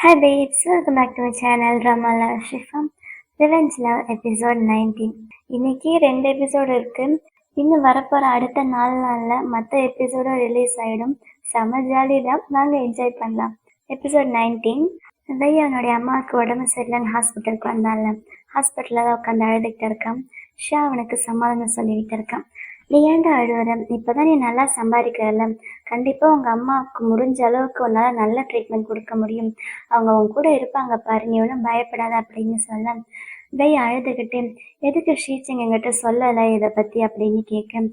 Hi babes, welcome back to my channel Ramala Shifam Revenge Love episode 19. இன்னைக்கு 2 episode இருக்கு. இன்னும் வரப்போற அடுத்த 4 நாள்ல மற்ற எபிசோடும் ரிலீஸ் ஆயிடும். செம ஜாலி தான், வாங்க என்ஜாய் பண்ணலாம். எபிசோட் 19. அவனுடைய அம்மாவுக்கு உடம்பு சரியில்லைன்னு ஹாஸ்பிட்டலுக்கு வந்தான்ல, ஹாஸ்பிட்டலில் தான் உட்காந்து அழுதுகிட்டு இருக்கான். ஷா அவனுக்கு சமாதானம் சொல்லிக்கிட்டு இருக்கான். நீ ஏன்டா அழுவுற? இப்போதான் நீ நல்லா சம்பாதிக்கிறல்ல, கண்டிப்பாக உங்கள் அம்மாவுக்கு முடிஞ்ச அளவுக்கு உன்னால் நல்ல ட்ரீட்மெண்ட் கொடுக்க முடியும். அவங்க உன் கூட இருப்பாங்க பாரு, நீ ஒன்றும் பயப்படாத அப்படின்னு சொல்ல, அழுதுகிட்டு எதுக்கு ஷீச்சிங் என்கிட்ட சொல்லலை இதை பற்றி அப்படின்னு கேட்க,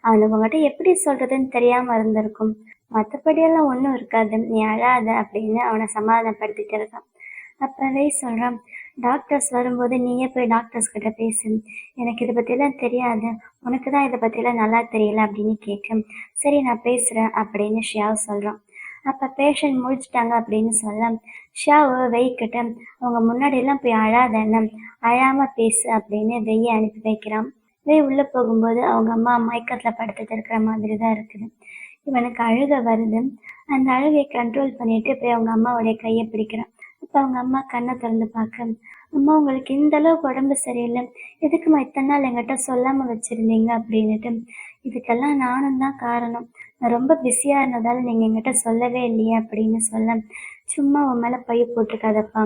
அவனுக்கு உங்கள்கிட்ட எப்படி சொல்கிறதுன்னு தெரியாமல் இருந்திருக்கும். மற்றபடியெல்லாம் ஒன்றும் இருக்காது, நீ அழாத அப்படின்னு அவனை சமாதானப்படுத்திட்டு இருக்கான். அப்போவே சொல்கிறான், டாக்டர்ஸ் வரும்போது நீயே போய் டாக்டர்ஸ் கிட்ட பேசு, எனக்கு இதை பற்றிலாம் தெரியாது, உனக்கு தான் இதை பற்றிலாம் நல்லா தெரியல அப்படின்னு கேட்க, சரி நான் பேசுகிறேன் அப்படின்னு ஷியாவை சொல்கிறான். அப்போ பேஷண்ட் முடிச்சிட்டாங்க அப்படின்னு சொல்ல, ஷியாவை வெய்கிட்ட அவங்க முன்னாடியெல்லாம் போய் அழாதன்னு, அழாமல் பேசு அப்படின்னு வெய்யை அனுப்பி வைக்கிறான். உள்ளே போகும்போது அவங்க அம்மா மயக்கத்தில் படுத்துட்டு இருக்கிற மாதிரி தான் இருக்குது. இவனுக்கு அழுக வருது. அந்த அழுகையை கண்ட்ரோல் பண்ணிட்டு போய் அவங்க அம்மாவுடைய கையை பிடிக்கிறான். அப்போ அவங்க அம்மா கண்ணை திறந்து பார்க்க, அம்மா உங்களுக்கு இந்த அளவுக்கு உடம்பு சரியில்லை, எதுக்குமா இத்தனை நாள் என்கிட்ட சொல்லாமல் வச்சுருந்தீங்க அப்படின்னுட்டு. இதுக்கெல்லாம் நானும் தான் காரணம், நான் ரொம்ப பிஸியாக இருந்ததால் நீங்கள் என்கிட்ட சொல்லவே இல்லையே அப்படின்னு சொல்ல, சும்மா உன் மேலே பைய போட்டுக்காதப்பா,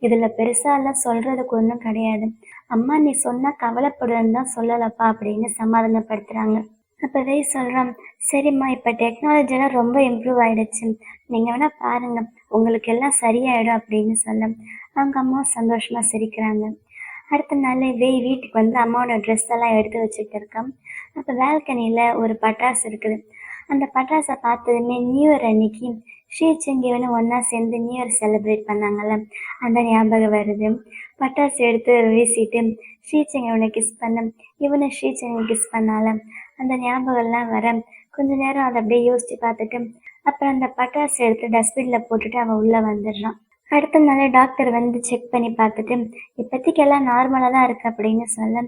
இதில் பெருசாலாம் சொல்கிறதுக்கு ஒன்றும் கிடையாது, அம்மா நீ சொன்னால் கவலைப்படுன்னு தான் சொல்லலப்பா அப்படின்னு சமாதானப்படுத்துகிறாங்க. அப்போவே சொல்கிறான், சரிம்மா இப்போ டெக்னாலஜிலாம் ரொம்ப இம்ப்ரூவ் ஆகிடுச்சு, நீங்கள் வேணால் பாருங்கள் உங்களுக்கு எல்லாம் சரியாயிடும் அப்படின்னு சொல்ல, அவங்க அம்மா சந்தோஷமாக சிரிக்கிறாங்க. அடுத்த நாள் வீட்டுக்கு வந்து அம்மாவோட ட்ரெஸ் எல்லாம் எடுத்து வச்சுட்டு இருக்கான். அப்போ வேல்கனியில் ஒரு பட்டாசு இருக்குது. அந்த பட்டாசை பார்த்ததுமே நியூ இயர் அன்னைக்கு ஷீச்சிங்கிவனு ஒன்றா சேர்ந்து நியூ இயர் செலிப்ரேட் பண்ணாங்கல்ல, அந்த ஞாபகம் வருது. பட்டாசு எடுத்து வீசிட்டு ஷீச்சிங்கிவனை கிஸ் பண்ண, இவனை ஷீச்சிங்கை கிஸ் பண்ணால, அந்த ஞாபகம்லாம் வர கொஞ்ச நேரம் அதை அப்படியே யோசித்து பார்த்துட்டு அப்புறம் அந்த பட்டாசு எடுத்து டஸ்ட்பினில் போட்டுட்டு அவன் உள்ளே வந்துடுறான். அடுத்த நாளே டாக்டர் வந்து செக் பண்ணி பார்த்துட்டு இப்போதைக்கெல்லாம் நார்மலாக தான் இருக்குது அப்படின்னு சொல்ல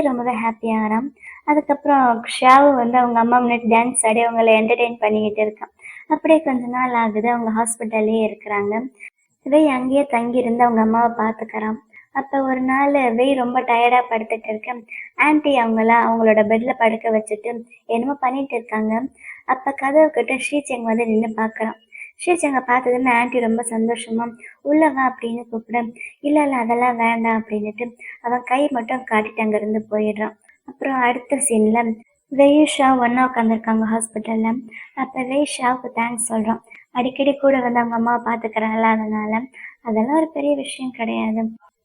ரொம்பவே ஹாப்பியாகிறான். அதுக்கப்புறம் ஷாவு வந்து அவங்க அம்மா முன்னாடி டான்ஸ் ஆடி அவங்கள என்டர்டெயின் பண்ணிக்கிட்டு இருக்கான். அப்படியே கொஞ்ச நாள் ஆகுது, அவங்க ஹாஸ்பிட்டல்லே இருக்கிறாங்க. அங்கேயே தங்கியிருந்து அவங்க அம்மாவை பார்த்துக்கிறான். அப்போ ஒரு நாள் ரொம்ப டயர்டாக படுத்துட்டு இருக்கேன். ஆன்ட்டி அவங்களோட பெட்டில் படுக்க வச்சுட்டு என்னமோ பண்ணிட்டு இருக்காங்க. அப்போ கதவு கிட்ட ஷீச்செங் வந்து நின்று பார்க்குறான். ஷீச்செங்கை பார்த்ததுன்னு ஆன்ட்டி ரொம்ப சந்தோஷமா உள்ளவா அப்படின்னு கூப்பிட, இல்லை அதெல்லாம் வேண்டாம் அப்படின்னுட்டு அவன் கை மட்டும் காட்டிட்டு அங்கேருந்து போயிடுறான். அப்புறம் அடுத்த சீனில் ஷா ஒன்றா உட்காந்துருக்காங்க ஹாஸ்பிட்டலில். அப்போ ஷாவுக்கு தேங்க்ஸ் சொல்கிறான். அடிக்கடி கூட வந்து அவங்க அம்மாவை பார்த்துக்கிறாங்கல்ல, அதெல்லாம் ஒரு பெரிய விஷயம் கிடையாது,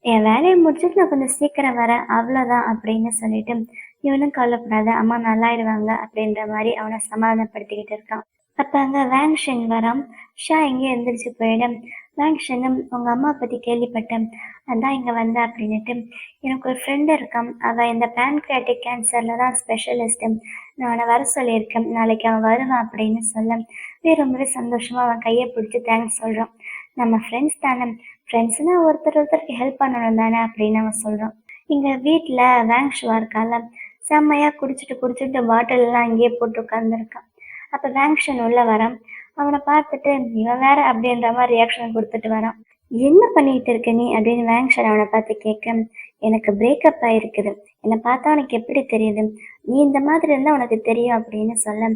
என் வேலையை முடிச்சுட்டு நான் கொஞ்சம் சீக்கிரம் வரேன் அவ்வளோதான் அப்படின்னு சொல்லிட்டு இவனும் கவலைப்படாத, அம்மா நல்லாயிடுவாங்க அப்படின்ற மாதிரி அவனை சமாதானப்படுத்திக்கிட்டு இருக்கான். அப்போ அங்கே வேங்ஷன் வரான். ஷா எங்கேயும் எழுந்திரிச்சு போயிடும். வேங்ஷனும் உங்கள் அம்மா பற்றி கேள்விப்பட்டேன், அதான் இங்கே வந்தேன் அப்படின்னுட்டு, எனக்கு ஒரு ஃப்ரெண்டு இருக்கான், அவள் இந்த பேன்க்ரியாட்டிக் கேன்சரில் தான் ஸ்பெஷலிஸ்ட்டு, நான் அவனை வர சொல்லியிருக்கேன், நாளைக்கு அவன் வருவான் அப்படின்னு சொல்ல ரொம்பவே சந்தோஷமாக அவன் கையை பிடிச்சி தேங்க்ஸ் சொல்கிறான். நம்ம ஃப்ரெண்ட்ஸ் தானே, ஃப்ரெண்ட்ஸ்னால் ஒருத்தருக்கு ஹெல்ப் பண்ணணும் தானே அப்படின்னு அவன் சொல்கிறான். இங்கே வீட்டில் வேங்ஷுவா இருக்கால, செம்மையாக குடிச்சிட்டு பாட்டிலெலாம் அங்கேயே போட்டு உட்காந்துருக்கான். அப்போ வேங்ஷன் உள்ள வரான். அவனை பார்த்துட்டு இவன் வேற அப்படின்ற மாதிரி ரியாக்ஷன் கொடுத்துட்டு வரான். என்ன பண்ணிட்டு இருக்க நீ அப்படின்னு வேங்ஷன் அவனை பார்த்து கேட்க, எனக்கு பிரேக்கப் ஆயிருக்குது, என்னை பார்த்தா உனக்கு எப்படி தெரியுது, நீ இந்த மாதிரி இருந்தால் உனக்கு தெரியும் அப்படின்னு சொல்ல,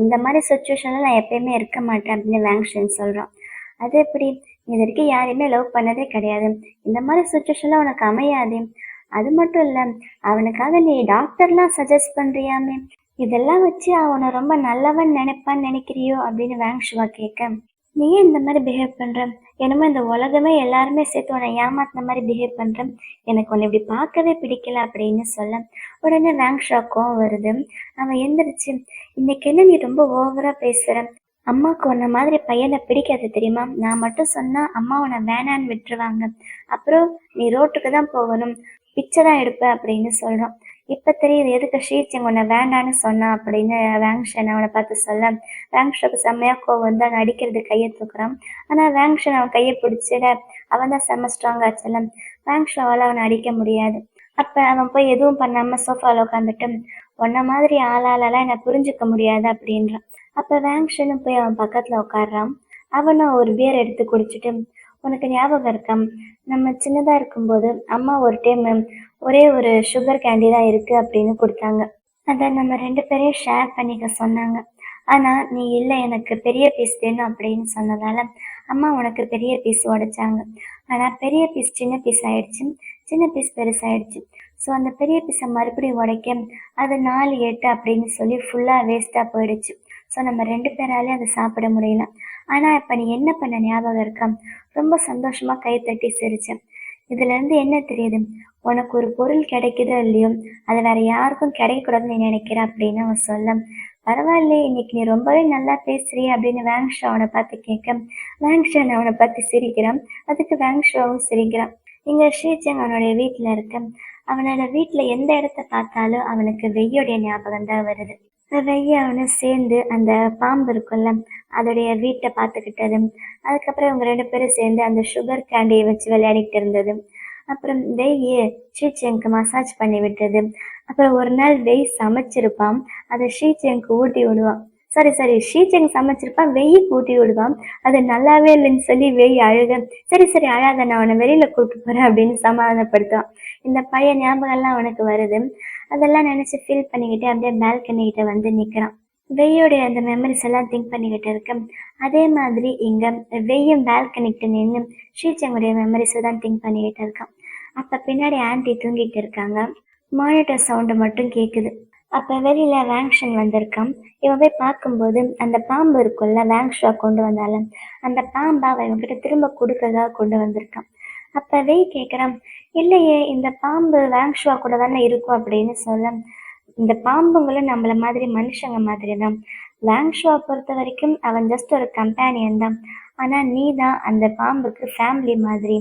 இந்த மாதிரி சுச்சுவேஷனில் நான் எப்பயுமே இருக்க மாட்டேன் அப்படின்னு வேங்ஷன் சொல்கிறான். அது எப்படி, இது வரைக்கும் யாரையுமே லவ் பண்ணதே கிடையாது, இந்த மாதிரி சுச்சுவேஷனில் உனக்கு அமையாது, அது மட்டும் இல்லை அவனுக்காக நீ டாக்டர்லாம் சஜஸ்ட் பண்ணுறியாமே, இதெல்லாம் வச்சு அவனை ரொம்ப நல்லவன் நினைப்பான்னு நினைக்கிறியோ அப்படின்னு வேங்ஷுவா கேட்க, நீ ஏன் இந்த மாதிரி பிஹேவ் பண்ணுற, என்னமோ இந்த உலகமே எல்லாருமே சேர்த்து உன்னை ஏமாத்தின மாதிரி பிஹேவ் பண்ணுறேன், எனக்கு உன்னை இப்படி பார்க்கவே பிடிக்கல அப்படின்னு சொல்ல உடனே வேங்ஷுவா கோவம் வருது. அவன் எந்திரிச்சு, இன்னைக்கு என்ன நீ ரொம்ப ஓவராக பேசுகிற, அம்மாவுக்கு உன்ன மாதிரி பையனை பிடிக்காது தெரியுமா, நான் மட்டும் சொன்னால் அம்மா உன்னை வேணான்னு விட்டுருவாங்க, அப்புறம் நீ ரோட்டுக்கு தான் போகணும், பிச்சை தான் எடுப்ப அப்படின்னு சொல்கிறான். இப்போ தெரியுது எதுக்கு ஷீச்சிங் உன்னை வேண்டான்னு சொன்னான் அப்படின்னு வேங்ஷன் அவனை பார்த்து சொல்ல, வேங்ஷனுக்கு செம்மையாக கோவம் வந்து அவன் அடிக்கிறது கையை தூக்குறான். ஆனால் வேங்ஷன் அவன் கையை பிடிச்சிட, அவன் தான் செம்ம ஸ்ட்ராங் ஆச்சுல, வேங்ஷாவால் அவனை அடிக்க முடியாது. அப்போ அவன் போய் எதுவும் பண்ணாமல் சோஃபாவில் உட்காந்துட்டு, உன்ன மாதிரி ஆளாலெல்லாம் என்னை புரிஞ்சுக்க முடியாது அப்படின்றான். அப்போ வேங்ஷனும் போய் அவன் பக்கத்தில் உட்காடுறான். அவனும் ஒரு பியர் எடுத்து குடிச்சிட்டு, உனக்கு ஞாபகம் இருக்கா? நம்ம சின்னதா இருக்கும்போது அம்மா ஒரு டைம் ஒரே ஒரு சுகர் கேண்டி தான் இருக்கு அப்படின்னு கொடுத்தாங்க. அத நம்ம 2 பேரையும் ஷேர் பண்ணிக்க சொன்னாங்க. ஆனா, நீ இல்ல எனக்கு பெரிய பீஸ் வேணும் அப்படின்னு சொன்னதால, அம்மா உனக்கு பெரிய பீஸ் உடைச்சாங்க. ஆனா, பெரிய பீஸ் சின்ன பீஸ் ஆயிடுச்சு. சின்ன பீஸ் பெருசாயிடுச்சு. ஸோ, அந்த பெரிய பீஸ மறுபடியும் உடைக்க, அது 4, 8 அப்படின்னு சொல்லி ஃபுல்லா வேஸ்ட்டா போயிடுச்சு. ஸோ, நம்ம 2 பேராலயும் அத சாப்பிட முடியல. ஆனா, இப்ப நீ என்ன பண்ண ஞாபகம் இருக்கா? ரொம்ப சந்தோஷமா கை தட்டி சிரிச்ச. இதுலேருந்து என்ன தெரியுது? உனக்கு ஒரு பொருள் கிடைக்குதோ இல்லையோ, அது வேற யாருக்கும் கிடைக்கக்கூடாதுன்னு நீ நினைக்கிற அப்படின்னு அவன் சொல்ல, பரவாயில்லையே இன்னைக்கு நீ ரொம்பவே நல்லா பேசுறியே அப்படின்னு வேங்ஷா அவனை பார்த்து கேட்க, வேங்ஷன் அவனை பார்த்து சிரிக்கிறான். அதுக்கு வேங்ஷாவும் சிரிக்கிறான். இங்க ஷீச்சங் அவனுடைய வீட்டுல இருக்க. அவனோட வீட்டுல எந்த இடத்த பார்த்தாலும் அவனுக்கு வெய்யோடைய ஞாபகம் தான் வருது. வெய்ய அவனும் சேர்ந்து அந்த பாம்பு இருக்குல்ல, அதோடைய வீட்டை பார்த்துக்கிட்டது. அதுக்கப்புறம் இவங்க 2 பேரும் சேர்ந்து அந்த சுகர் கேண்டியை வச்சு விளையாடிட்டு இருந்தது. அப்புறம் வெய்யி ஷீச்செங்க்கு மசாஜ் பண்ணி விட்டது. அப்புறம் ஒரு நாள் வெய் சமைச்சிருப்பான். அதை ஷீச்செங்க்கு ஊட்டி விடுவான். சாரி சாரி ஷீச்செங் சமைச்சிருப்பான், வெய்யிக்கு ஊட்டி விடுவான். அது நல்லாவே இல்லைன்னு சொல்லி வெய் அழுக. சரி சரி அழாத, நான் அவனை வெளியில கூப்பிட்டு போறேன் அப்படின்னு சமாதானப்படுத்துவான். இந்த பழைய ஞாபகம்லாம் அவனுக்கு வருது. அதெல்லாம் நினைச்சு ஃபீல் பண்ணிக்கிட்டு அப்படியே பால்கனி கிட்ட வந்து நிக்கிறான். வெய்யோடைய அந்த மெமரிஸ் எல்லாம் திங்க் பண்ணிக்கிட்டு இருக்கேன். அதே மாதிரி இங்க வெய்யும் பால்கனிக்கிட்ட நின்று ஷீச்சங்குடைய மெமரிஸை தான் திங்க் பண்ணிக்கிட்டு இருக்கான். அப்ப பின்னாடி ஆன்ட்டி தூங்கிட்டு இருக்காங்க. மானிட்டர் சவுண்டு மட்டும் கேக்குது. அப்ப வெளியில வேங்ஷன் வந்திருக்கான். இவன் போய் பார்க்கும்போது அந்த பாம்பு இருக்குல்ல வேங்ஷா கொண்டு வந்தாலும் அந்த பாம்பை அவன் இவன்கிட்ட திரும்ப கொடுக்கறதா கொண்டு வந்திருக்கான். அப்ப வெய் கேட்குறான், இல்லையே இந்த பாம்பு வேங்ஷா கூட தானே இருக்கும் அப்படின்னு சொல்ல, இந்த பாம்புங்களும் நம்மள மாதிரி மனுஷங்க மாதிரி தான். வேங்ஷுவா பொறுத்த வரைக்கும் அவன் ஜஸ்ட் ஒரு கம்பேனியன் தான். ஆனா நீ தான் அந்த பாம்புக்கு ஃபேமிலி மாதிரி.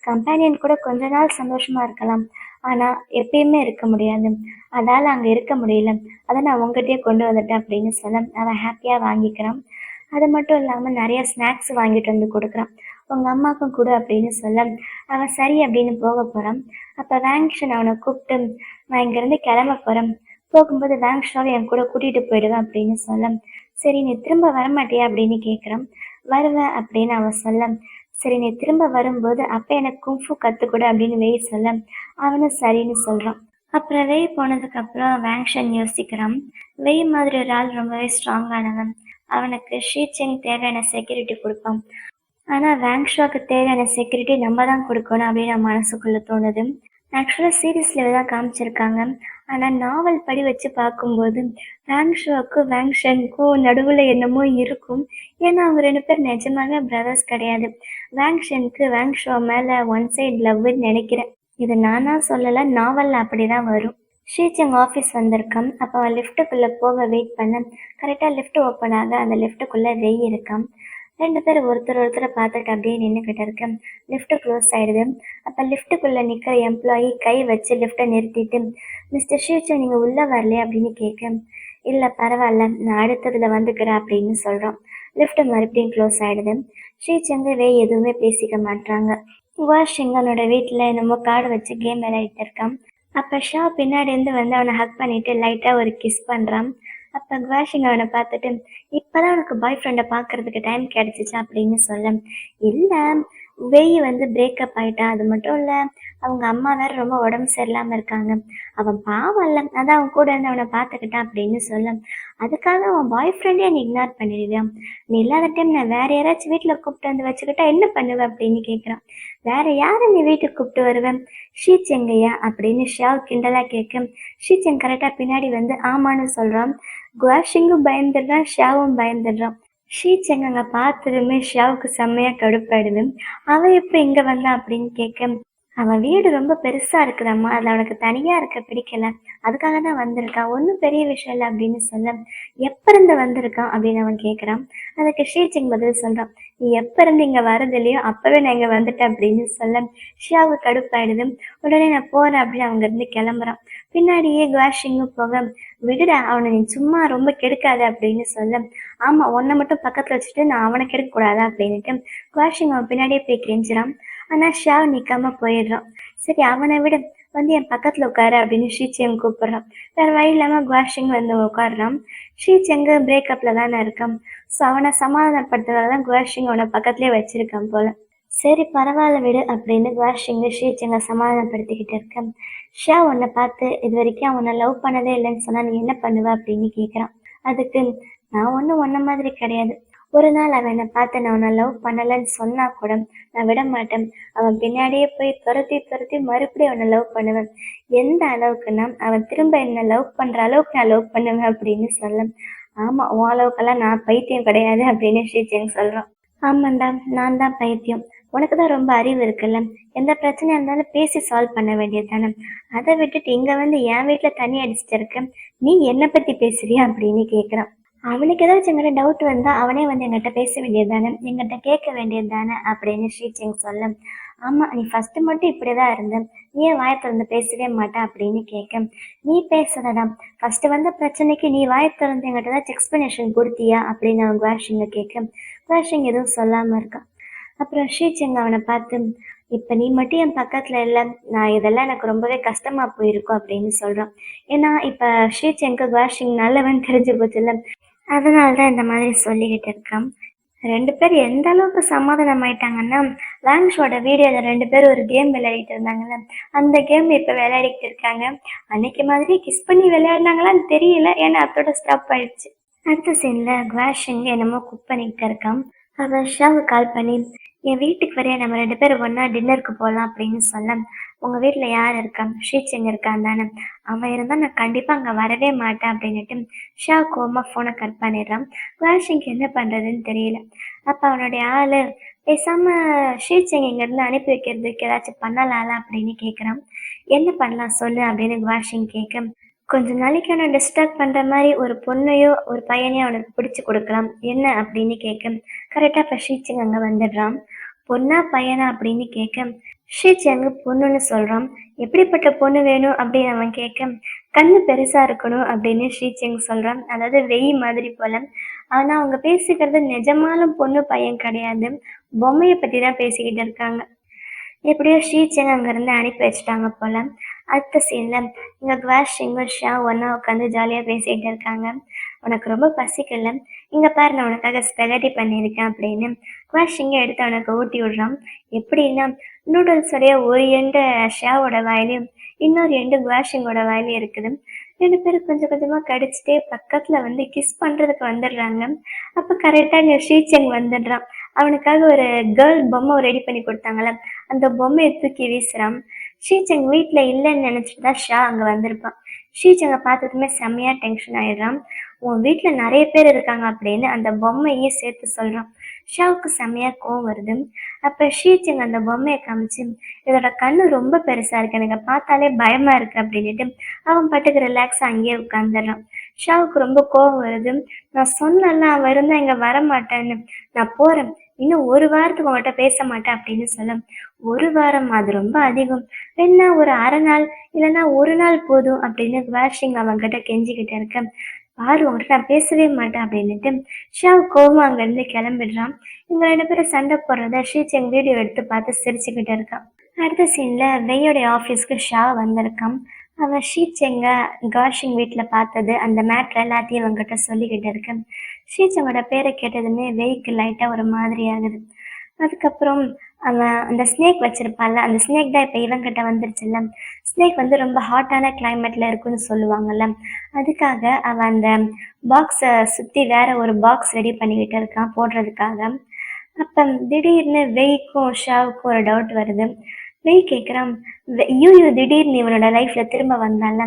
கம்பேனியன் கூட கொஞ்ச நாள் சந்தோஷமா இருக்கலாம், ஆனா எப்பயுமே இருக்க முடியாது. அதால அங்க இருக்க முடியல, அதை நான் உங்ககிட்டயே கொண்டு வந்துட்டேன் அப்படின்னு சொல்ல அவன் ஹாப்பியா வாங்கிக்கிறான். அது மட்டும் இல்லாம நிறைய ஸ்நாக்ஸ் வாங்கிட்டு வந்து கொடுக்குறான். உங்க அம்மாவுக்கும் கொடு அப்படின்னு சொல்ல அவன் சரி அப்படின்னு போக போறான். அப்ப வேங்ஷன் அவனை கூப்பிட்டு, நான் இங்கிருந்து கிளம்ப போறேன், போகும்போது வேங்ஷாவை என் கூட கூட்டிட்டு போயிடுவேன் அப்படின்னு சொல்ல, சரி நீ திரும்ப வரமாட்டியா அப்படின்னு கேட்குறான். வருவேன் அப்படின்னு அவன் சொல்ல, சரி நீ திரும்ப வரும்போது அப்ப எனக்கு குங்ஃபு கத்துக்கொடு அப்படின்னு வெய் சொல்ல, அவனும் சரின்னு சொல்றான். அப்புறம் வெய் போனதுக்கு அப்புறம் வேங்ஷன் யோசிக்கிறான். வெய் மாதிரி ஒரு ஆள் ரொம்பவே ஸ்ட்ராங்கானவன். அவனுக்கு ஷீச்சிங் தேவையான செக்யூரிட்டி கொடுப்பான். ஆனா வேங்ஷாக்கு தேவையான செக்யூரிட்டி நம்ம தான் கொடுக்கணும் அப்படின்னு அவன் மனசுக்குள்ள தோணுது. ஆக்சுவலாக சீரீஸில் தான் காமிச்சிருக்காங்க. ஆனால் நாவல் படி வச்சு பார்க்கும்போது வேங்ஷுவாக்கும் வேங்ஷனுக்கும் நடுவில் என்னமோ இருக்கும். ஏன்னா அவங்க 2 பேர் நிஜமாவே பிரதர்ஸ் கிடையாது. வேங்ஷனுக்கு வேங்ஷுவா மேலே ஒன் சைடு லவ்னு நினைக்கிறேன். இது நானா சொல்லலை, நாவலில் அப்படி தான் வரும். ஷீச்சங் ஆஃபீஸ் வந்திருக்கான். அப்போ அவன் லிஃப்ட்டுக்குள்ளே போக வெயிட் பண்ண கரெக்டாக லிஃப்ட் ஓப்பன் ஆக அந்த லிஃப்ட்டுக்குள்ளே வெய் இருக்கான். 2 பேரும் ஒருத்தர் ஒருத்தரை பார்த்துட்டு அப்படியே நின்றுக்கிட்டு இருக்கேன். லிஃப்ட்டு க்ளோஸ் ஆயிடுது. அப்போ லிஃப்ட்டுக்குள்ளே நிற்கிற எம்ப்ளாயி கை வச்சு லிஃப்ட்டை நிறுத்திட்டு, மிஸ்டர் ஷீச்சங் நீங்கள் உள்ளே வரலையே அப்படின்னு கேட்க, இல்லை பரவாயில்ல நான் அடுத்ததில் வந்துக்கிறேன் அப்படின்னு சொல்கிறோம். லிஃப்ட்டு மறுபடியும் க்ளோஸ் ஆகிடுது. ஷீச்சங்க எதுவுமே பேசிக்க மாட்டாங்க. வாஷிங் அவனோட வீட்டில் என்னமோ கார்டு வச்சு கேம் விளையாடிட்டு இருக்கான். அப்போ ஷா பின்னாடி இருந்து வந்து அவனை ஹக் பண்ணிட்டு லைட்டாக ஒரு கிஸ் பண்ணுறான். அப்போ குவாஷிங் அவனை பார்த்துட்டு, இப்போதான் உனக்கு பாய் ஃப்ரெண்டை பார்க்கறதுக்கு டைம் கிடைச்சிச்சா அப்படின்னு சொல்ல, இல்லை வெய் வந்து பிரேக்கப் ஆயிட்டான், அது மட்டும் இல்லை அவங்க அம்மா வேற ரொம்ப உடம்பு சரியில்லாமல் இருக்காங்க, அவன் பாவம் இல்லை அதான் அவன் கூட இருந்து அவனை பார்த்துக்கிட்டான் அப்படின்னு சொல்ல, அதுக்காக அவன் பாய் ஃப்ரெண்டே நீ இக்னோர் பண்ணிடுவியான், நீ இல்லாத டைம் நான் வேற யாராச்சும் வீட்டில் கூப்பிட்டு வந்து வச்சுக்கிட்டா என்ன பண்ணுவேன் அப்படின்னு கேட்குறான். வேற யாரை நீ வீட்டுக்கு கூப்பிட்டு வருவேன், ஷீச்செங்கையா அப்படின்னு ஷாவ் கிண்டலாக கேட்க, ஷீச்செங் கரெக்டாக பின்னாடி வந்து ஆமான்னு சொல்கிறான். குவாஷிங்கும் பயந்துடுறான், ஷாவும் பயந்துடுறான். ஷீச்செங் அங்கே பார்த்ததுமே ஷாவுக்கு செம்மையாக கடுப்பாயிடுது. அவன் எப்போ இங்கே வந்தான் அப்படின்னு கேட்க, அவன் வீடு ரொம்ப பெருசா இருக்குதாம்மா, அதுல அவனுக்கு தனியா இருக்க பிடிக்கல, அதுக்காக தான் வந்திருக்கான், ஒன்றும் பெரிய விஷயம் இல்லை அப்படின்னு சொல்ல, எப்ப இருந்து வந்திருக்கான் அப்படின்னு அவன் கேட்குறான். அதுக்கு ஷீச்சிங் பதில் சொல்றான், நீ எப்ப இருந்து இங்க வரது இல்லையோ அப்பவே நான் இங்க வந்துட்டேன் அப்படின்னு சொல்ல ஷியாவுக்கு கடுப்பாயிடுது. உடனே நான் போறேன் அப்படின்னு அவங்க இருந்து கிளம்புறான். பின்னாடியே குவாஷிங்கும் போக, விடுடா அவனை நீ சும்மா ரொம்ப கெடுக்காத அப்படின்னு சொல்ல, ஆமா உன்னை மட்டும் பக்கத்துல வச்சுட்டு நான் அவனை கெடுக்க கூடாதா அப்படின்ட்டு குவாஷிங் அவன் பின்னாடியே போய் கெஞ்சுறான். ஆனா ஷாவ் நிக்காம போயிடுறான். சரி அவனை விட, வந்து என் பக்கத்துல உட்காரு அப்படின்னு ஷீச்செங் கூப்பிடுறான். வேற வழி இல்லாம குவாஷிங் வந்து உட்காடுறான். ஷீச்செங் பிரேக்கப்ல தானே இருக்கான். ஸோ அவனை சமாதானப்படுத்துறதான் குவாஷிங் அவனை பக்கத்துலேயே வச்சிருக்கான் போல. சரி பரவாயில்ல விடு அப்படின்னு குவாஷிங்க ஷீச்சங்க சமாதானப்படுத்திக்கிட்டு இருக்கேன். ஷியா உன்னை பார்த்து இது வரைக்கும் அவனை லவ் பண்ணதே இல்லைன்னு சொன்னா நீ என்ன பண்ணுவ அப்படின்னு கேட்குறான். அதுக்கு நான் ஒன்றும் உன்ன மாதிரி கிடையாது. ஒரு நாள் அவன் என்னை பார்த்து நான் உன்னை லவ் பண்ணலைன்னு சொன்னா கூட நான் விட மாட்டேன். அவன் பின்னாடியே போய் துரத்தி துரத்தி மறுபடியும் அவனை லவ் பண்ணுவேன். எந்த அளவுக்குன்னா அவன் திரும்ப என்னை லவ் பண்ற அளவுக்கு நான் லவ் பண்ணுவேன் அப்படின்னு சொல்ல. ஆமா உன் அளவுக்கெல்லாம் நான் பைத்தியம் கிடையாது அப்படின்னு ஷீச்சங்க சொல்றான். ஆமாண்டா நான் தான் பைத்தியம். உனக்கு தான் ரொம்ப அறிவு இருக்குல்ல. எந்த பிரச்சனையா இருந்தாலும் பேசி சால்வ் பண்ண வேண்டியது தானே. அதை விட்டுட்டு இங்க வந்து என் வீட்டுல தண்ணி அடிச்சுட்டு இருக்க. நீ என்னை பத்தி பேசுறியா அப்படின்னு கேக்குறான். அவனுக்கு ஏதாச்சும் எங்கிட்ட டவுட் வந்தா அவனே வந்து எங்கிட்ட பேச வேண்டியது தானே, எங்கிட்ட கேட்க வேண்டியது தானே அப்படின்னு ஷீச்சிங் சொல்ல. ஆமா நீ ஃபர்ஸ்ட் மட்டும் இப்படிதான் இருந்த, நீ ஏன் வாயை திறந்து பேசவே மாட்டே அப்படின்னு கேட்க. நீ பேசுறடா, ஃபர்ஸ்ட் வந்த பிரச்சனைக்கு நீ வாயை திறந்து எங்கிட்ட ஏதாச்சும் எக்ஸ்பிளனேஷன் கொடுத்தியா அப்படின்னு அவன் குவாஷிங்க கேட்க. குவாஷிங் எதுவும் சொல்லாம இருக்கான். அப்புறம் ஷீச்செங் அவனை பார்த்து, இப்ப நீ மட்டும் என் பக்கத்துல இல்ல, நான் இதெல்லாம் எனக்கு ரொம்பவே கஷ்டமா போயிருக்கும் அப்படின்னு சொல்றான். ஏன்னா இப்ப ஷீச்செங்க்கு குவாஷிங் நல்லவன் தெரிஞ்சு போச்சுல்ல, அதனாலதான் இந்த மாதிரி சொல்லிக்கிட்டு இருக்கான். ரெண்டு பேர் எந்த அளவுக்கு சமாதானம் ஆயிட்டாங்கன்னா, வேங்ஷோட வீடியோல ரெண்டு பேரும் ஒரு கேம் விளையாடிட்டு இருந்தாங்கல்ல, அந்த கேம் இப்ப விளையாடிட்டு இருக்காங்க. அன்னைக்கு மாதிரி கிஸ் பண்ணி விளையாடினாங்களான்னு தெரியல, ஏன்னா அதோட ஸ்டாப் ஆயிடுச்சு. அடுத்த சீன்ல குவாஷிங் என்னமோ குக் பண்ணிக்கிட்டு இருக்கான். அவன் ஷாவுக்கு கால் பண்ணி, என் வீட்டுக்கு வரையா நம்ம ரெண்டு பேரும் ஒன்னா டின்னருக்கு போகலாம் அப்படின்னு சொல்ல. உங்க வீட்டுல யார் இருக்கா, ஷீச்செங் இருக்கான் தானே, அவன் இருந்தா நான் கண்டிப்பா அங்க வரவே மாட்டேன் அப்படின்னுட்டு ஷா கோமா போனை கட் பண்ணிடுறான். குவாஷிங்க்கு என்ன பண்றதுன்னு தெரியல. அப்ப அவனுடைய ஆளு, பேசாம ஷீச்செங் இங்க இருந்து அனுப்பி வைக்கிறதுக்கு ஏதாச்சும் பண்ணலாம்ல அப்படின்னு கேக்குறான். என்ன பண்ணலாம் சொல்லு அப்படின்னு குவாஷிங் கேட்க. கொஞ்ச நாளைக்கு அவனை டிஸ்டர்ப் பண்ற மாதிரி ஒரு பொண்ணையோ ஒரு பையனையோ அவனுக்கு பிடிச்சு கொடுக்கலாம் என்ன அப்படின்னு கேட்க. கரெக்டா இப்ப ஷீச்சிங் அங்க வந்துடுறான். பொண்ணா பையனா அப்படின்னு கேட்க. ஷீச்சிங் பொண்ணுன்னு சொல்றான். எப்படிப்பட்ட பொண்ணு வேணும் அப்படின்னு அவன் கேட்க. கண்ணு பெருசா இருக்கணும் அப்படின்னு ஷீச்சிங் சொல்றான். அதாவது வெய் மாதிரி போல. ஆனா அவங்க பேசிக்கிறது நிஜமாலும் பொண்ணு பையன் கிடையாது, பொம்மையை பத்தி தான் பேசிக்கிட்டு இருக்காங்க. எப்படியோ ஷீச்செங் அங்கேருந்து அனுப்பி வச்சுட்டாங்க போல. அடுத்த சீன்ல இங்கே குவாஷிங்கும் ஷா ஒன்றா உட்காந்து ஜாலியாக பேசிகிட்டு இருக்காங்க. உனக்கு ரொம்ப பசிக்கல, இங்கே பாரு நான் உனக்காக ஸ்பெகட்டி பண்ணியிருக்கேன் அப்படின்னு குவாஷிங்கை எடுத்து அவனுக்கு ஊட்டி விடுறான். எப்படின்னா நூடுல்ஸோடைய ஒரு எண்டு ஷாவோட வாயிலையும் இன்னொரு எண்டு குவாஷிங்கோட வாயிலையும் இருக்குது. ரெண்டு பேரும் கொஞ்சம் கொஞ்சமாக கடிச்சிட்டே பக்கத்தில் வந்து கிஸ் பண்ணுறதுக்கு வந்துடுறாங்க. அப்போ கரெக்டாக இங்கே ஷீச்செங் வந்துடுறான். அவனுக்காக ஒரு கேர்ள் பொம்மை ரெடி பண்ணி கொடுத்தாங்களே, அந்த பொம்மையை தூக்கி வீசுறான். ஷீச்செங் வீட்டுல இல்லைன்னு நினைச்சிட்டு தான் ஷா அங்க வந்திருப்பான். ஷீச்செங்கை பார்த்ததுமே செம்மையா டென்ஷன் ஆயிடுறான். உன் வீட்டுல நிறைய பேர் இருக்காங்க அப்படின்னு அந்த பொம்மையே சேர்த்து சொல்றான். ஷாவுக்கு செம்மையா கோவம் வருது. அப்ப ஷீச்செங் அந்த பொம்மையை காமிச்சு, இதோட கண்ணு ரொம்ப பெருசா இருக்கு, எனக்கு பார்த்தாலே பயமா இருக்கு அப்படின்னுட்டு அவன் பாட்டுக்கு ரிலாக்ஸா அங்கேயே உட்காந்துடுறான். ஷாவுக்கு ரொம்ப கோவம் வருது. நான் சொன்னல அவன் இருந்தா இங்க வரமாட்டேன்னு, நான் போறேன், இன்னும் ஒரு வாரத்துக்கு உங்கள்கிட்ட பேச மாட்டேன் அப்படின்னு சொல்ல. ஒரு வாரம் அது ரொம்ப அதிகம், வேணா ஒரு அரை நாள் இல்லைன்னா ஒரு நாள் போதும் அப்படின்னு குவாஷிங் அவன்கிட்ட கெஞ்சிக்கிட்டு இருக்கேன். பாரு உங்கள்கிட்ட நான் பேசவே மாட்டேன் அப்படின்னுட்டு ஷாவ் கோவம் அங்கேருந்து கிளம்பிடுறான். இவங்க ரெண்டு பேரும் சண்டை போடுறத ஷீச்செங் வீடியோ எடுத்து பார்த்து சிரிச்சுக்கிட்டு இருக்கான். அடுத்த சீன்ல வெய்யோடைய ஆஃபீஸ்க்கு ஷா வந்திருக்கான். அவன் ஷீச்செங்க காஷிங் வீட்டில் பார்த்தது அந்த மேட்ரு எல்லாத்தையும் அவங்ககிட்ட சொல்லிக்கிட்டு இருக்கேன். ஷீச்செங்கோட பேரை கேட்டதுமே வெய்க்கு லைட்டாக ஒரு மாதிரி ஆகுது. அதுக்கப்புறம் அவன் அந்த ஸ்னேக் வச்சிருப்பான்ல, அந்த ஸ்னேக் தான் இப்போ இவங்கிட்ட வந்துருச்சுல்ல. ஸ்னேக் வந்து ரொம்ப ஹாட்டான கிளைமேட்ல இருக்குன்னு சொல்லுவாங்கல்ல, அதுக்காக அவன் அந்த பாக்ஸை சுற்றி வேற ஒரு பாக்ஸ் ரெடி பண்ணிக்கிட்டு இருக்கான் போடுறதுக்காக. அப்போ திடீர்னு வெய்க்கும் ஷாவுக்கும் ஒரு டவுட் வருது. வெய் கேட்குறான், ஐயோ திடீர்னு இவனோட லைஃப்ல திரும்ப வந்தான்ல,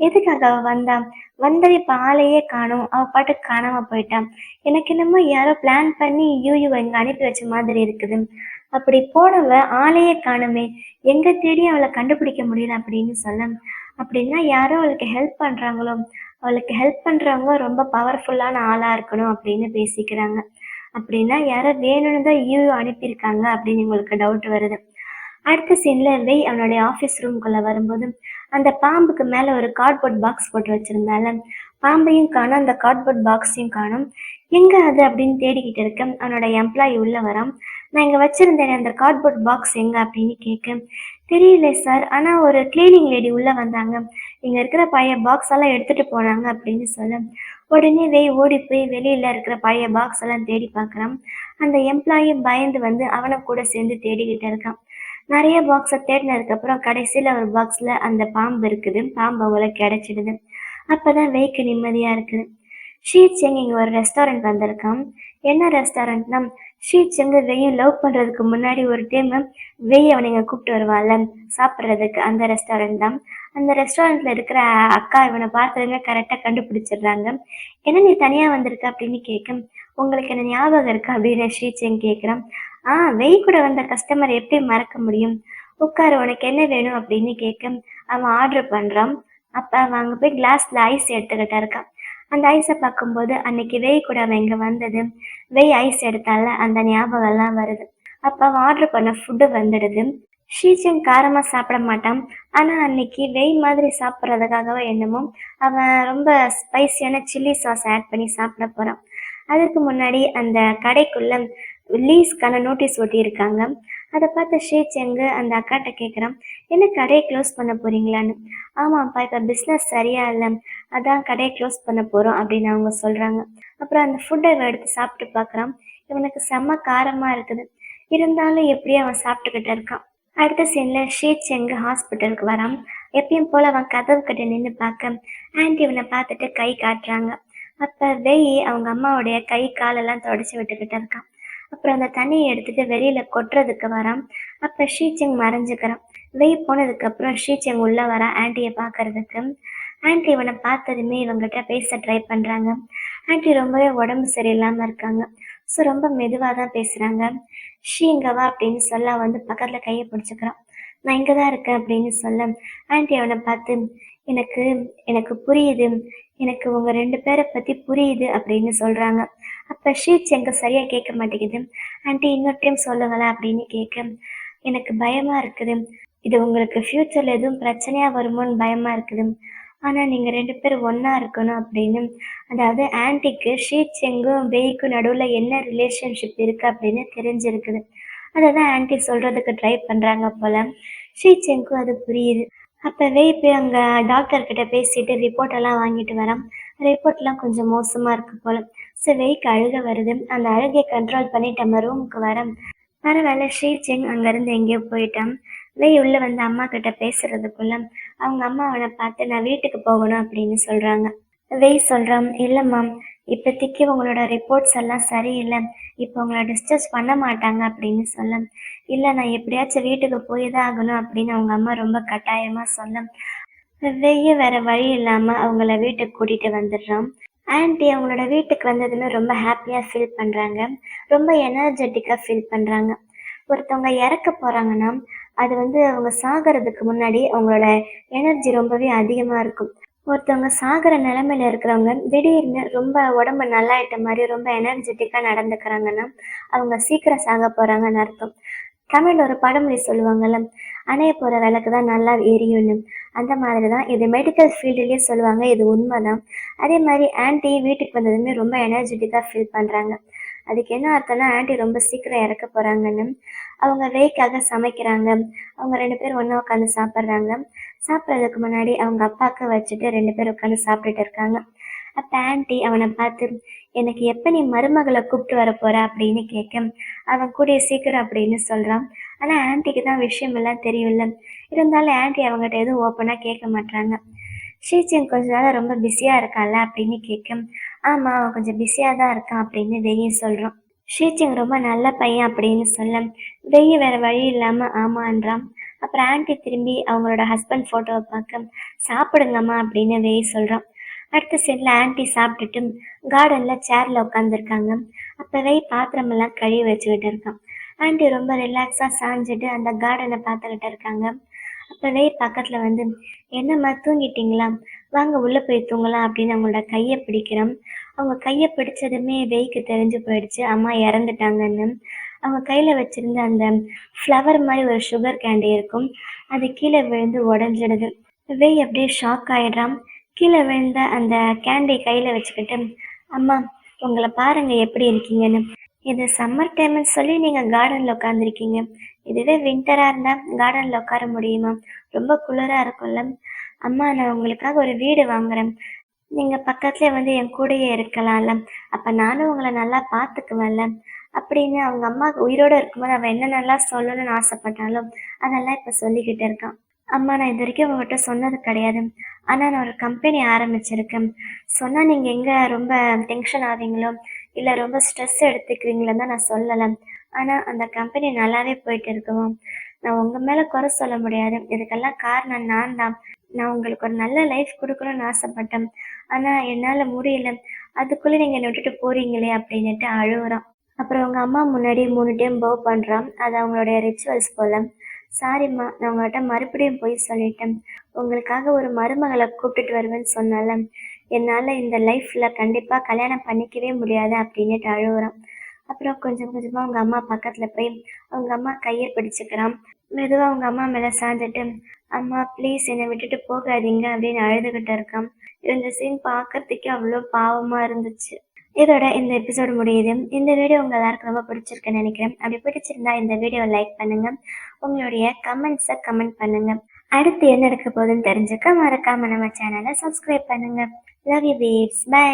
எதுக்காக அவ வந்தான், வந்த இப்ப ஆளையே காணும், அவ பாட்டுக்கு காணாம போயிட்டான். எனக்கு என்னமோ யாரோ பிளான் பண்ணி யூ இங்க அனுப்பி வச்ச மாதிரி இருக்குது. அப்படி போனவ ஆளையே காணுமே, எங்க தேடி அவளை கண்டுபிடிக்க முடியல அப்படின்னு சொல்ல. அப்படின்னா யாரோ அவளுக்கு ஹெல்ப் பண்றாங்களோ, அவளுக்கு ஹெல்ப் பண்றவங்க ரொம்ப பவர்ஃபுல்லான ஆளா இருக்கணும் அப்படின்னு பேசிக்கிறாங்க. அப்படின்னா யாரோ வேணும்னு தான் அனுப்பியிருக்காங்க அப்படின்னு உங்களுக்கு டவுட் வருது. அடுத்த சீன்ல வெய் அவனுடைய ஆஃபீஸ் ரூம்குள்ள வரும்போது அந்த பாம்புக்கு மேல ஒரு கார்ட்போர்ட் பாக்ஸ் போட்டு வச்சிருந்தால, பாம்பையும் காணும் அந்த கார்ட்போர்ட் பாக்ஸையும் காணும். எங்க அது அப்படின்னு தேடிக்கிட்டு இருக்க. அவனோட எம்ப்ளாயி உள்ள வரான். நான் இங்க வச்சிருந்தேன் அந்த கார்ட்போர்ட் பாக்ஸ் எங்க அப்படின்னு கேட்க. தெரியல சார், ஆனா ஒரு கிளீனிங் லேடி உள்ள வந்தாங்க, இங்க இருக்கிற பழைய பாக்ஸ் எல்லாம் எடுத்துட்டு போனாங்க அப்படின்னு சொல்ல. உடனே வெய் ஓடி போய் வெளியில இருக்கிற பழைய பாக்ஸ் எல்லாம் தேடி பார்க்குறான். அந்த எம்ப்ளாயி பயந்து வந்து அவனை கூட சேர்ந்து தேடிக்கிட்டு இருக்கான். நிறைய பாக்ஸை தேடினதுக்கு அப்புறம் கடைசியில ஒரு பாக்ஸ்ல அந்த பாம்பு இருக்குது. பாம்பு அவங்களுக்கு கிடைச்சிடுது. அப்பதான் வெய்க்கு நிம்மதியா இருக்குது. ஷீ செங் இங்க ஒரு ரெஸ்டாரண்ட் வந்திருக்கான். என்ன ரெஸ்டாரண்ட்னா, ஷீ செங் வெய்யும் லவ் பண்றதுக்கு முன்னாடி ஒரு டைம் வெய் அவனை இங்க கூப்பிட்டு வருவான்ல சாப்பிட்றதுக்கு, அந்த ரெஸ்டாரண்ட் தான். அந்த ரெஸ்டாரண்ட்ல இருக்கிற அக்கா இவனை பார்த்ததுமே கரெக்டா கண்டுபிடிச்சிடுறாங்க. என்ன நீ தனியா வந்திருக்க அப்படின்னு கேட்க, உங்களுக்கு என்ன ஞாபகம் இருக்கா அப்படின்னு ஷீ செங் கேட்கிறான். வெய் கூட வந்த கஸ்டமர் எப்படி மறக்க முடியும், உட்காரு உனக்கு என்ன வேணும் அப்படின்னு கேட்க அவன் ஆர்டர் பண்றான். அப்ப அவன் அங்க போய் கிளாஸ்ல ஐஸ் எடுத்துக்கிட்டு இருக்கான். அந்த ஐஸை பார்க்கும்போது அன்னைக்கு வெய் கூட அவன் இங்க வந்தது, வெய் ஐஸ் எடுத்தால அந்த ஞாபகம் எல்லாம் வருது. அப்ப அவன் ஆர்டர் பண்ண ஃபுட்டு வந்துடுது. ஷீச்சன் காரமா சாப்பிட மாட்டான். ஆனா அன்னைக்கு வெய் மாதிரி சாப்பிட்றதுக்காகவோ என்னமோ அவன் ரொம்ப ஸ்பைசியான சில்லி சாஸ் ஆட் பண்ணி சாப்பிட போறான். அதுக்கு முன்னாடி அந்த கடைக்குள்ள லீஸ்க்கான நோட்டீஸ் ஒட்டி இருக்காங்க. அதை பார்த்து ஷீச்செங்கு அந்த அக்காட்ட கேட்குறான், என்ன கடையை க்ளோஸ் பண்ண போறீங்களான்னு. ஆமாப்பா இப்போ பிஸ்னஸ் சரியா இல்லை, அதான் கடையை க்ளோஸ் பண்ண போறோம் அப்படின்னு அவங்க சொல்றாங்க. அப்புறம் அந்த ஃபுட்டை எடுத்து சாப்பிட்டு பார்க்குறான். இவனுக்கு செம்ம காரமா இருக்குது. இருந்தாலும் எப்படியோ அவன் சாப்பிட்டுக்கிட்டு இருக்கான். அடுத்த சீன்ல ஷீச்செங்கு ஹாஸ்பிட்டலுக்கு வரான். எப்பயும் போல அவன் கதவு கிட்ட நின்று பார்க்க ஆன்டி இவனை பார்த்துட்டு கை காட்டுறாங்க. அப்ப வெய் அவங்க அம்மாவுடைய கை காலெல்லாம் தொடச்சி விட்டுக்கிட்டு இருக்கான். அப்புறம் அந்த தண்ணியை எடுத்துட்டு வெளியில கொட்டுறதுக்கு வரான். அப்ப ஷீச்செங் மறைஞ்சுக்கிறான். வெய் போனதுக்கு அப்புறம் ஷீச்செங் உள்ள வரா ஆன்ட்டியை பார்க்கறதுக்கு. ஆன்ட்டி இவனை பார்த்ததுமே இவங்கிட்ட பேச ட்ரை பண்றாங்க. ஆன்ட்டி ரொம்பவே உடம்பு சரியில்லாம இருக்காங்க. ஸோ ரொம்ப மெதுவாக தான் பேசுறாங்க. ஷீ இங்க வா அப்படின்னு சொல்ல வந்து பக்கத்துல கையை பிடிச்சிக்கிறான். நான் இங்க தான் இருக்கேன் அப்படின்னு சொல்ல ஆன்ட்டி அவனை பார்த்து எனக்கு எனக்கு புரியுது, எனக்கு உங்க ரெண்டு பேரை பத்தி புரியுது அப்படின்னு சொல்றாங்க. அப்ப ஷீட்ஸ் எங்க சரியா கேட்க மாட்டேங்குது. ஆன்ட்டி இன்னொரு டைம் சொல்லுங்களேன் அப்படின்னு கேட்க, எனக்கு பயமா இருக்குது, இது உங்களுக்கு ஃபியூச்சர்ல எதுவும் பிரச்சனையா வருமோன்னு பயமா இருக்குது, ஆனா நீங்க ரெண்டு பேரும் ஒண்ணா இருக்கணும் அப்படின்னு. அதாவது ஆன்ட்டிக்கு ஷீட்ஸ் எங்கும் வெய்க்கும் நடுவுல என்ன ரிலேஷன்ஷிப் இருக்கு அப்படின்னு தெரிஞ்சிருக்குது. அதை தான் ஆன்ட்டி சொல்றதுக்கு ட்ரை பண்றாங்க போல. ஷீட்ஸ் எங்கும் அது புரியுது. அப்பவே போய் அங்க டாக்டர் கிட்ட பேசிட்டு ரிப்போர்ட் எல்லாம் வாங்கிட்டு வரான். ரிப்போர்ட்லாம் கொஞ்சம் மோசமா இருக்கு போல. ஸோ வெய்க்கு அழுக வருது. அந்த அழுகையை கண்ட்ரோல் பண்ணி நம்ம ரூமுக்கு வர பரவாயில்ல ஷீச்செங் அங்கேருந்து எங்கேயோ போயிட்டான். வெய் உள்ள வந்து அம்மா கிட்ட பேசுறதுக்குள்ள அவங்க அம்மா அவனை பார்த்து நான் வீட்டுக்கு போகணும் அப்படின்னு சொல்றாங்க. வெய் சொல்றான், இல்லைம்மா இப்போதைக்கு உங்களோட ரிப்போர்ட்ஸ் எல்லாம் சரியில்லை, இப்போ உங்களை டிஸ்சார்ஜ் பண்ண மாட்டாங்க அப்படின்னு சொல்ல, இல்லை நான் எப்படியாச்சும் வீட்டுக்கு போய் தான் ஆகணும் அப்படின்னு அவங்க அம்மா ரொம்ப கட்டாயமாக சொல்ல, வெய்ய வேற வழி இல்லாமல் அவங்கள வீட்டுக்கு கூட்டிகிட்டு வந்துடுறான். ஆன்ட்டி அவங்களோட வீட்டுக்கு வந்ததுமே ரொம்ப ஹாப்பியாக ஃபீல் பண்ணுறாங்க. ரொம்ப எனர்ஜெட்டிக்காக ஃபீல் பண்ணுறாங்க. ஒருத்தவங்க இறக்க போகிறாங்கன்னா அது வந்து அவங்க சாகிறதுக்கு முன்னாடி அவங்களோட எனர்ஜி ரொம்பவே அதிகமாக இருக்கும். ஒருத்தவங்க சாகிற நிலைமையில இருக்கிறவங்க திடீர்னு ரொம்ப உடம்பு நல்லாயிட்ட மாதிரி ரொம்ப எனர்ஜெட்டிக்காக நடந்துக்கிறாங்கன்னா அவங்க சீக்கிரம் சாக போகிறாங்கன்னு அர்த்தம். தமிழ்ல ஒரு பழமொழி சொல்லுவாங்கல்ல, அணைய போகிற விளக்கு தான் நல்லா எரியும்னு. அந்த மாதிரி தான் இது மெடிக்கல் ஃபீல்டுலேயே சொல்லுவாங்க. இது உண்மைதான். அதே மாதிரி ஆன்ட்டி வீட்டுக்கு வந்ததுமே ரொம்ப எனர்ஜெட்டிக்காக ஃபீல் பண்ணுறாங்க. அதுக்கு என்ன அர்த்தம்னா ஆன்ட்டி ரொம்ப சீக்கிரம் இறக்க போகிறாங்கன்னு. அவங்க வேய்க்காக சமைக்கிறாங்க. அவங்க ரெண்டு பேரும் ஒன்றா உட்காந்து சாப்பிட்றாங்க. சாப்பிட்றதுக்கு முன்னாடி அவங்க அப்பாவுக்கு வச்சுட்டு ரெண்டு பேரும் உட்காந்து சாப்பிட்டுட்டு இருக்காங்க. அப்போ ஆன்ட்டி அவனை பார்த்து எனக்கு எப்போ நீ மருமகளை கூப்பிட்டு வர போற அப்படின்னு கேட்க அவன் கூடிய சீக்கிரம் அப்படின்னு சொல்கிறான். ஆனால் ஆன்ட்டிக்கு தான் விஷயம் எல்லாம் தெரியும்ல. இருந்தாலும் ஆன்ட்டி அவங்ககிட்ட எதுவும் ஓப்பனாக கேட்க மாட்டாங்க. ஷீச்சிங் கொஞ்ச நாள் ரொம்ப பிஸியாக இருக்கான்ல அப்படின்னு கேட்க ஆமாம் அவன் கொஞ்சம் பிஸியாக தான் இருக்கான் அப்படின்னு வெய்ய சொல்கிறான். ஷீச்சிங் ரொம்ப நல்ல பையன் அப்படின்னு சொல்ல வெய்ய வேற வழி இல்லாமல் ஆமான்றான். அப்புறம் ஆன்ட்டி திரும்பி அவங்களோட ஹஸ்பண்ட் ஃபோட்டோவை பார்க்க சாப்பிடுங்கம்மா அப்படின்னு வெய்ய சொல்கிறான். அடுத்த சைடில் ஆன்ட்டி சாப்பிட்டுட்டு கார்டனில் சேரில் உட்காந்துருக்காங்க. அப்போவே பாத்திரமெல்லாம் கழுவி வச்சுக்கிட்டு இருக்கான். ஆன்ட்டி ரொம்ப ரிலாக்ஸாக சாஞ்சிட்டு அந்த கார்டனை பார்த்துக்கிட்டு இருக்காங்க. அப்போவே பக்கத்தில் வந்து என்னம்மா தூங்கிட்டீங்களா, வாங்க உள்ளே போய் தூங்கலாம் அப்படின்னு அவங்களோட கையை பிடிக்கிறோம். அவங்க கையை பிடிச்சதுமே வெய்க்கு தெரிஞ்சு போயிடுச்சு அம்மா இறந்துட்டாங்கன்னு. அவங்க கையில் வச்சுருந்த அந்த ஃப்ளவர் மாதிரி ஒரு சுகர் கேண்டி இருக்கும், அது கீழே விழுந்து உடஞ்சிடுது. வெய் அப்படியே ஷாக் ஆயிடுறான். கீழே விழுந்த அந்த கேண்டி கையில் வச்சுக்கிட்டு அம்மா உங்களை பாருங்க எப்படி இருக்கீங்கன்னு. இது சம்மர் டைம்னு சொல்லி நீங்கள் கார்டனில் உட்காந்துருக்கீங்க, இதுவே வின்டராக இருந்தால் கார்டனில் உட்கார முடியுமா, ரொம்ப குளிராக இருக்கும்ல. அம்மா நான் உங்களுக்காக ஒரு வீடு வாங்குறேன், நீங்கள் பக்கத்துலேயே வந்து என் கூடயே இருக்கலாம்ல, அப்போ நானும் உங்களை நல்லா பார்த்துக்குவேன்ல. அப்படின்னு அவங்க அம்மா உயிரோட இருக்கும்போது அவன் என்னென்னலாம் சொல்லணும்னு ஆசைப்பட்டாலும் அதெல்லாம் இப்போ சொல்லிக்கிட்டு இருக்கான். அம்மா, நான் இது வரைக்கும் உங்ககிட்ட சொன்னது கிடையாது. ஆனா நான் ஒரு கம்பெனி ஆரம்பிச்சிருக்கேன். சொன்னா நீங்க எங்க ரொம்ப டென்ஷன் ஆவீங்களோ, இல்ல ரொம்ப ஸ்ட்ரெஸ் எடுத்துக்குவீங்களோன்னு தான் நான் சொல்லல. ஆனா அந்த கம்பெனி நல்லாவே போயிட்டு இருக்குமா. நான் உங்க மேல குறை சொல்ல முடியாது. இதுக்கெல்லாம் காரணம் நான் தான். நான் உங்களுக்கு ஒரு நல்ல லைஃப் குடுக்கணும்னு ஆசைப்பட்டேன். ஆனா என்னால முடியல. அதுக்குள்ள நீங்க என்ன விட்டுட்டு போறீங்களே அப்படின்னுட்டு அழுவுறான். அப்புறம் அவங்க அம்மா முன்னாடி 3 டைம் பவ் பண்றான். அது அவங்களுடைய ரிச்சுவல்ஸ் போல. சாரிம்மா, நான் உங்கள்கிட்ட மறுபடியும் பொய் சொல்லிட்டேன். உங்களுக்காக ஒரு மருமகளை கூப்பிட்டுட்டு வருவேன்னு சொன்னேன்ல, என்னால இந்த லைஃப்ல கண்டிப்பா கல்யாணம் பண்ணிக்கவே முடியாது அப்படின்னுட்டு அழுவுறான். அப்புறம் கொஞ்சம் கொஞ்சமா அவங்க அம்மா பக்கத்துல போய் அவங்க அம்மா கையை பிடிச்சுக்கிறான். மெதுவா அவங்க அம்மா மேல சாஞ்சிட்டு, அம்மா ப்ளீஸ் என்னை விட்டுட்டு போகாதீங்க அப்படின்னு அழுதுகிட்டு இருக்கான். இந்த சீன் பார்க்கறதுக்கே அவ்வளோ பாவமா இருந்துச்சு. இதோட இந்த எபிசோடு முடியுது. இந்த வீடியோ உங்க எல்லாருக்கும் ரொம்ப பிடிச்சிருக்குன்னு நினைக்கிறேன். அப்படி பிடிச்சிருந்தா இந்த வீடியோவை லைக் பண்ணுங்க. உங்களுடைய கமெண்ட்ஸை கமெண்ட் பண்ணுங்க. அடுத்து என்ன நடக்க போகுதுன்னு தெரிஞ்சுக்க மறக்காம நம்ம சேனலை சப்ஸ்கிரைப் பண்ணுங்க. Love you babes. பை.